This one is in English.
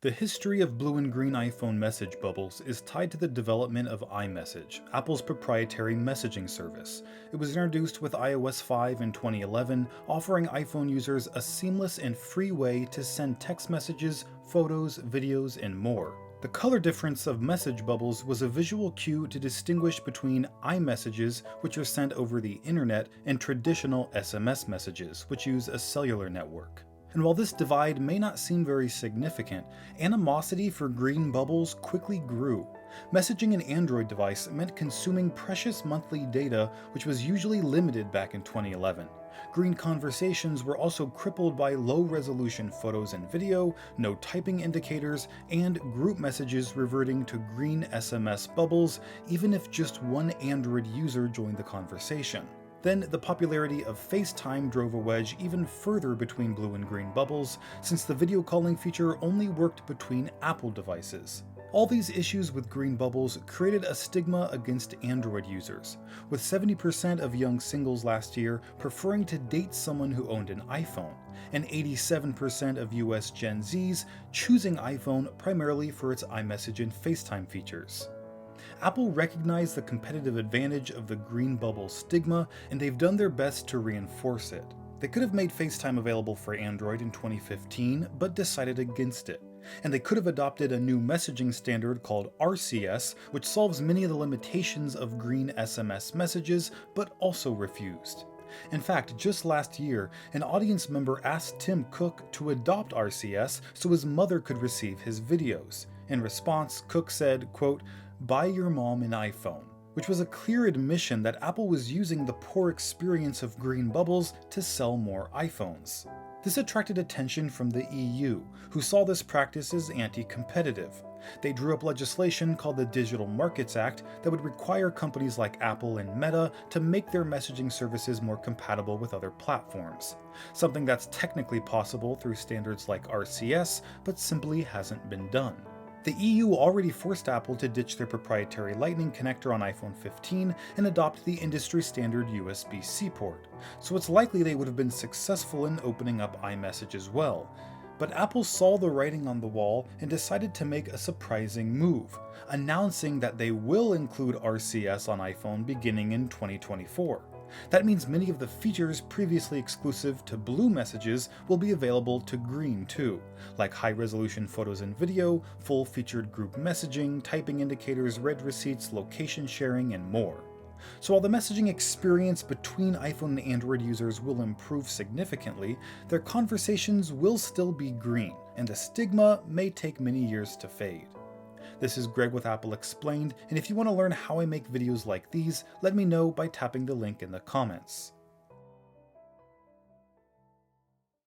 The history of blue and green iPhone message bubbles is tied to the development of iMessage, Apple's proprietary messaging service. It was introduced with iOS 5 in 2011, offering iPhone users a seamless and free way to send text messages, photos, videos, and more. The color difference of message bubbles was a visual cue to distinguish between iMessages, which are sent over the internet, and traditional SMS messages, which use a cellular network. And while this divide may not seem very significant, animosity for green bubbles quickly grew. Messaging an Android device meant consuming precious monthly data, which was usually limited back in 2011. Green conversations were also crippled by low-resolution photos and video, no typing indicators, and group messages reverting to green SMS bubbles, even if just one Android user joined the conversation. Then the popularity of FaceTime drove a wedge even further between blue and green bubbles, since the video calling feature only worked between Apple devices. All these issues with green bubbles created a stigma against Android users, with 70% of young singles last year preferring to date someone who owned an iPhone, and 87% of US Gen Zs choosing iPhone primarily for its iMessage and FaceTime features. Apple recognized the competitive advantage of the green bubble stigma, and they've done their best to reinforce it. They could have made FaceTime available for Android in 2015, but decided against it. And they could have adopted a new messaging standard called RCS, which solves many of the limitations of green SMS messages, but also refused. In fact, just last year, an audience member asked Tim Cook to adopt RCS so his mother could receive his videos. In response, Cook said, quote, "Buy your mom an iPhone," which was a clear admission that Apple was using the poor experience of green bubbles to sell more iPhones. This attracted attention from the EU, who saw this practice as anti-competitive. They drew up legislation called the Digital Markets Act that would require companies like Apple and Meta to make their messaging services more compatible with other platforms. Something that's technically possible through standards like RCS, but simply hasn't been done. The EU already forced Apple to ditch their proprietary Lightning connector on iPhone 15 and adopt the industry standard USB-C port, so it's likely they would have been successful in opening up iMessage as well. But Apple saw the writing on the wall and decided to make a surprising move, announcing that they will include RCS on iPhone beginning in 2024. That means many of the features previously exclusive to blue messages will be available to green too, like high-resolution photos and video, full-featured group messaging, typing indicators, read receipts, location sharing, and more. So while the messaging experience between iPhone and Android users will improve significantly, their conversations will still be green, and the stigma may take many years to fade. This is Greg with Apple Explained, and if you want to learn how I make videos like these, let me know by tapping the link in the comments.